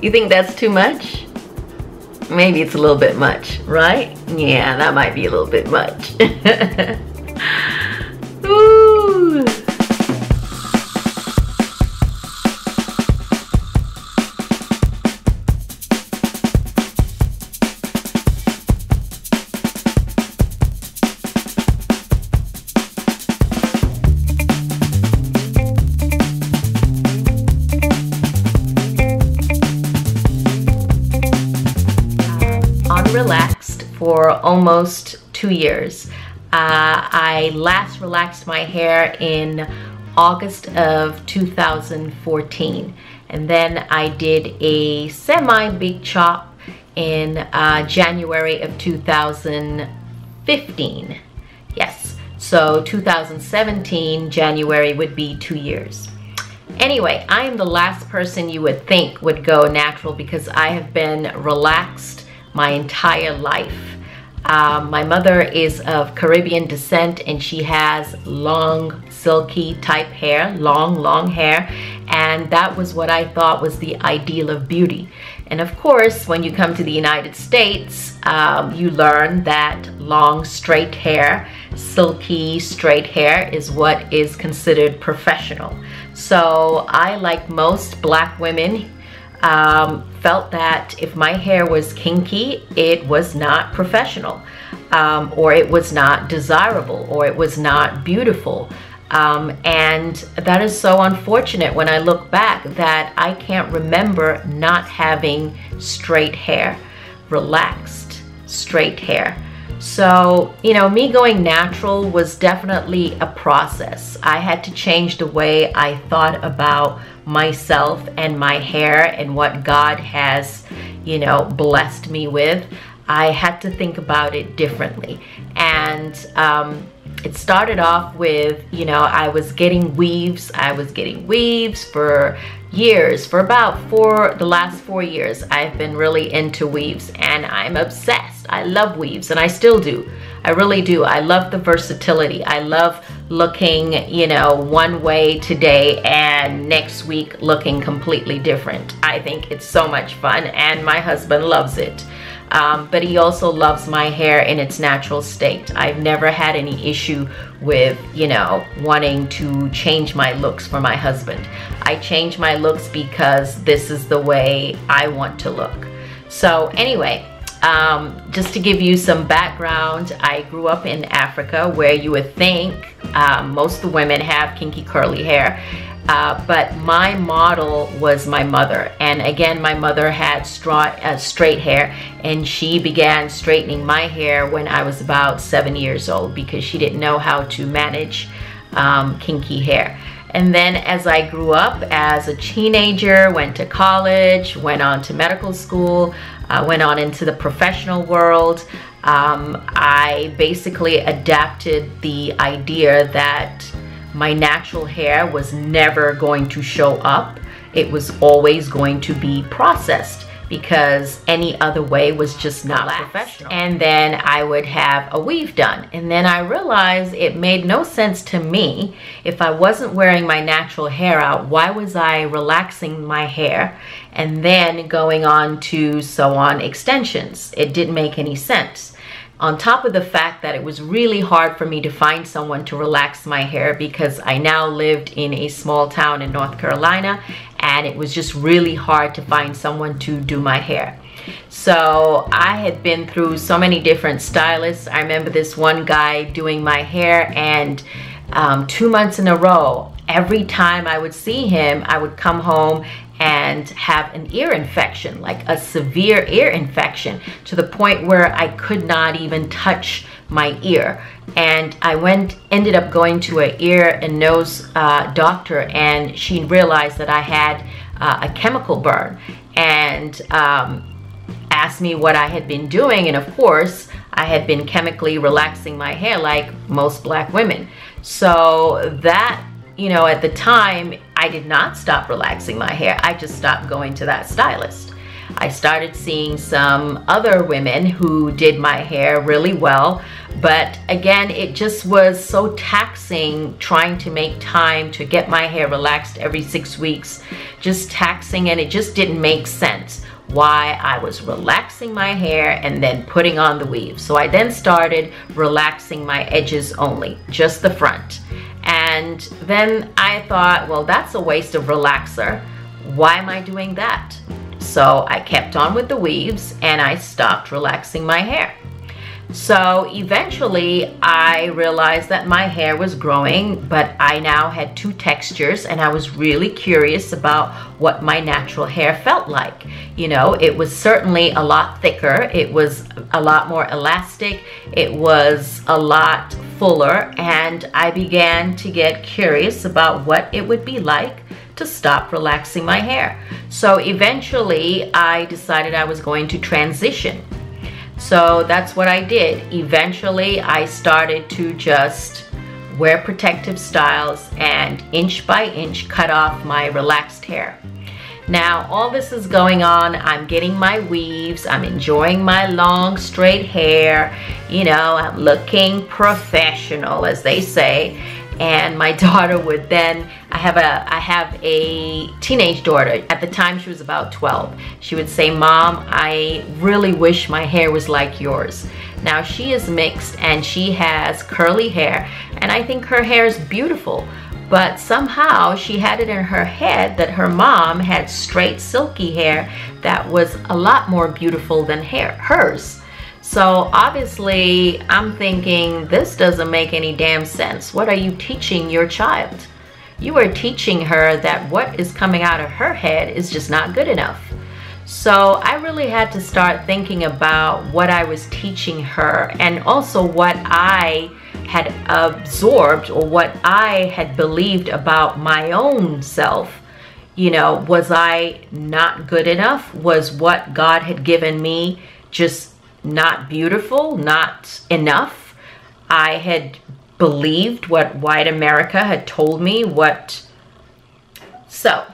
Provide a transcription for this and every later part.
You think that's too much? Maybe it's a little bit much, right? Yeah, that might be a little bit much. Ooh. Relaxed for almost 2 years. I last relaxed my hair in August of 2014, and then I did a semi-big chop in January of 2015. Yes, so 2017 January would be 2 years. Anyway, I am the last person you would think would go natural because I have been relaxed my entire life. My mother is of Caribbean descent, and she has long, silky type hair, long hair, and that was what I thought was the ideal of beauty. And of course, when you come to the United States, you learn that long, straight hair, silky, straight hair is what is considered professional. So I, like most black women, felt that if my hair was kinky, it was not professional, or it was not desirable, or it was not beautiful. And that is so unfortunate when I look back that I can't remember not having straight hair, relaxed, straight hair. So, you know, me going natural was definitely a process. I had to change the way I thought about myself and my hair and what God has, you know, blessed me with. I had to think about it differently. And it started off with, you know, I was getting weaves. I was getting weaves for years. For about the last 4 years, I've been really into weaves, and I'm obsessed. I love weaves, and I still do. I really do. I love the versatility. I love looking, you know, one way today and next week looking completely different. I think it's so much fun, and my husband loves it. But he also loves my hair in its natural state. I've never had any issue with, you know, wanting to change my looks for my husband. I change my looks because this is the way I want to look. So anyway, just to give you some background, I grew up in Africa, where you would think most of the women have kinky curly hair. But my model was my mother, and again, my mother had straight hair, and she began straightening my hair when I was about 7 years old because she didn't know how to manage kinky hair. And then as I grew up as a teenager, went to college, went on to medical school, went on into the professional world, I basically adapted the idea that my natural hair was never going to show up. It was always going to be processed because any other way was just not professional. And then I would have a weave done. And then I realized it made no sense to me. If I wasn't wearing my natural hair out, why was I relaxing my hair and then going on to sew on extensions? It didn't make any sense. On top of the fact that it was really hard for me to find someone to relax my hair because I now lived in a small town in North Carolina, and it was just really hard to find someone to do my hair. So I had been through so many different stylists. I remember this one guy doing my hair, and 2 months in a row, every time I would see him, I would come home and have an ear infection, like a severe ear infection, to the point where I could not even touch my ear. And I ended up going to an ear and nose doctor, and she realized that I had a chemical burn, and asked me what I had been doing. And of course, I had been chemically relaxing my hair like most black women. So that, you know, at the time, I did not stop relaxing my hair. I just stopped going to that stylist. I started seeing some other women who did my hair really well, But again, it just was so taxing trying to make time to get my hair relaxed every 6 weeks. Just taxing, and it just didn't make sense why I was relaxing my hair and then putting on the weave. So I then started relaxing my edges only, just the front. And then I thought, well, that's a waste of relaxer. Why am I doing that? So I kept on with the weaves and I stopped relaxing my hair. So eventually I realized that my hair was growing, but I now had 2 textures, and I was really curious about what my natural hair felt like. You know, it was certainly a lot thicker, it was a lot more elastic, it was a lot fuller, and I began to get curious about what it would be like to stop relaxing my hair. So eventually I decided I was going to transition. So that's what I did. Eventually, I started to just wear protective styles and inch by inch cut off my relaxed hair. Now, all this is going on. I'm getting my weaves. I'm enjoying my long, straight hair. You know, I'm looking professional, as they say. And my daughter would then, I have a teenage daughter. At the time, she was about 12. She would say, "Mom, I really wish my hair was like yours." Now, she is mixed and she has curly hair, and I think her hair is beautiful. But somehow she had it in her head that her mom had straight, silky hair that was a lot more beautiful than hers. So obviously I'm thinking, this doesn't make any damn sense. What are you teaching your child? You are teaching her that what is coming out of her head is just not good enough. So I really had to start thinking about what I was teaching her, and also what I had absorbed or what I had believed about my own self. You know, was I not good enough? Was what God had given me just not beautiful, not enough? I had believed what white America had told me. So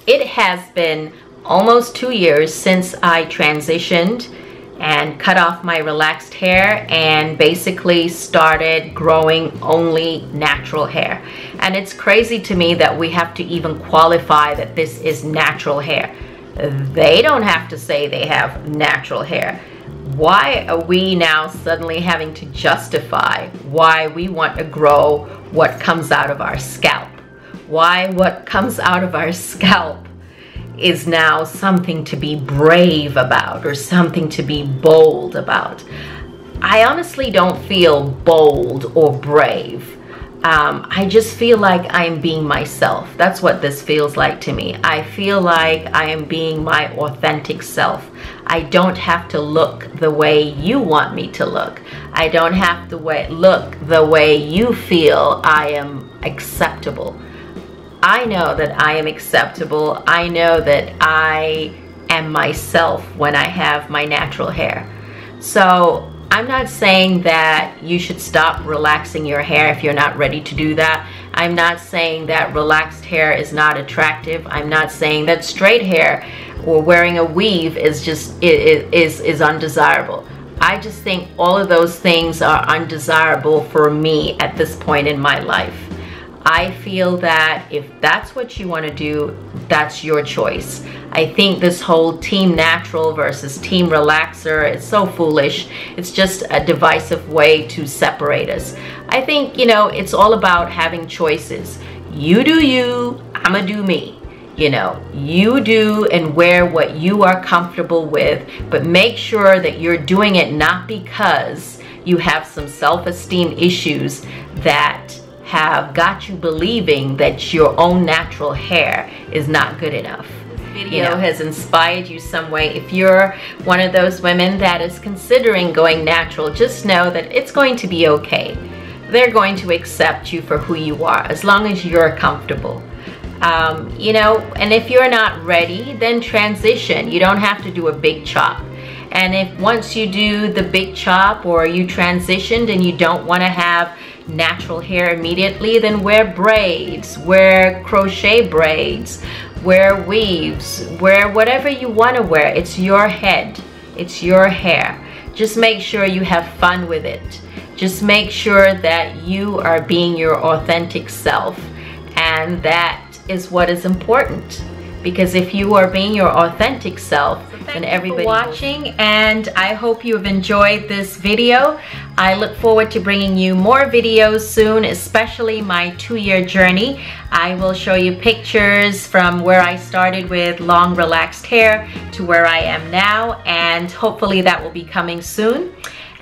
it has been almost 2 years since I transitioned and cut off my relaxed hair and basically started growing only natural hair. And it's crazy to me that we have to even qualify that this is natural hair. They don't have to say they have natural hair. Why are we now suddenly having to justify why we want to grow what comes out of our scalp? Why what comes out of our scalp is now something to be brave about or something to be bold about? I honestly don't feel bold or brave. I just feel like I am being myself. That's what this feels like to me. I feel like I am being my authentic self. I don't have to look the way you want me to look. I don't have to look the way you feel I am acceptable. I know that I am acceptable. I know that I am myself when I have my natural hair. So I'm not saying that you should stop relaxing your hair if you're not ready to do that. I'm not saying that relaxed hair is not attractive. I'm not saying that straight hair or wearing a weave is undesirable. I just think all of those things are undesirable for me at this point in my life. I feel that if that's what you want to do, that's your choice. I think this whole team natural versus team relaxer is so foolish. It's just a divisive way to separate us. I think, you know, it's all about having choices. You do you, I'ma do me. You know, you do and wear what you are comfortable with, but make sure that you're doing it not because you have some self-esteem issues that have got you believing that your own natural hair is not good enough. This video has inspired you some way. If you're one of those women that is considering going natural, just know that it's going to be okay. They're going to accept you for who you are as long as you're comfortable. You know, and if you're not ready, then transition. You don't have to do a big chop. And if once you do the big chop or you transitioned and you don't want to have natural hair immediately, then wear braids, wear crochet braids, wear weaves, wear whatever you want to wear. It's your head, it's your hair. Just make sure you have fun with it. Just make sure that you are being your authentic self, and that is what is important. Because if you are being your authentic self, then everybody watching, and I hope you have enjoyed this video. I look forward to bringing you more videos soon, especially my 2-year journey. I will show you pictures from where I started with long relaxed hair to where I am now, and hopefully that will be coming soon.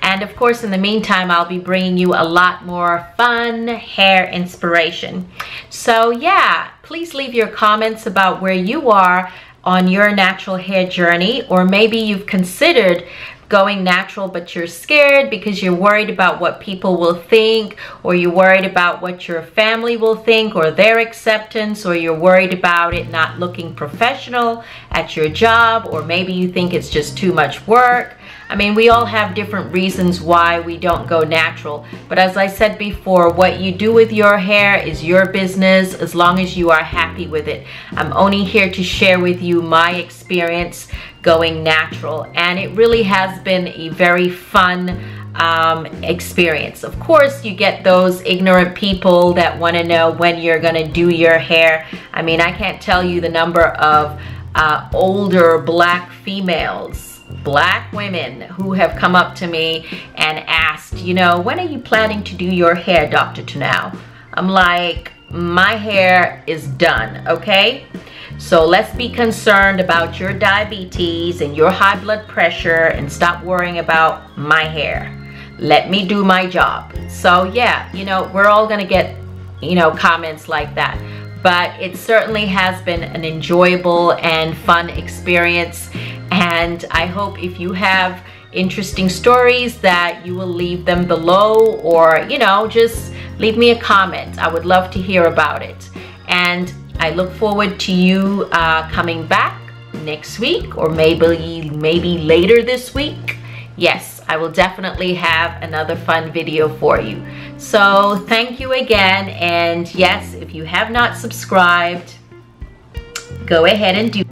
And of course, in the meantime, I'll be bringing you a lot more fun hair inspiration. So yeah, please leave your comments about where you are on your natural hair journey, or maybe you've considered going natural but you're scared because you're worried about what people will think, or you're worried about what your family will think or their acceptance, or you're worried about it not looking professional at your job, or maybe you think it's just too much work. I mean, we all have different reasons why we don't go natural. But as I said before, what you do with your hair is your business, as long as you are happy with it. I'm only here to share with you my experience going natural, and it really has been a very fun experience. Of course, you get those ignorant people that want to know when you're going to do your hair. I mean, I can't tell you the number of older black females, black women, who have come up to me and asked, you know, when are you planning to do your hair, Dr. Tunau? I'm like, my hair is done, okay? So let's be concerned about your diabetes and your high blood pressure and stop worrying about my hair. Let me do my job. So yeah, you know, we're all gonna get, you know, comments like that. But it certainly has been an enjoyable and fun experience. And I hope if you have interesting stories that you will leave them below, or, you know, just leave me a comment. I would love to hear about it. And I look forward to you coming back next week, or maybe later this week. Yes, I will definitely have another fun video for you. So thank you again, and yes, if you have not subscribed, go ahead and do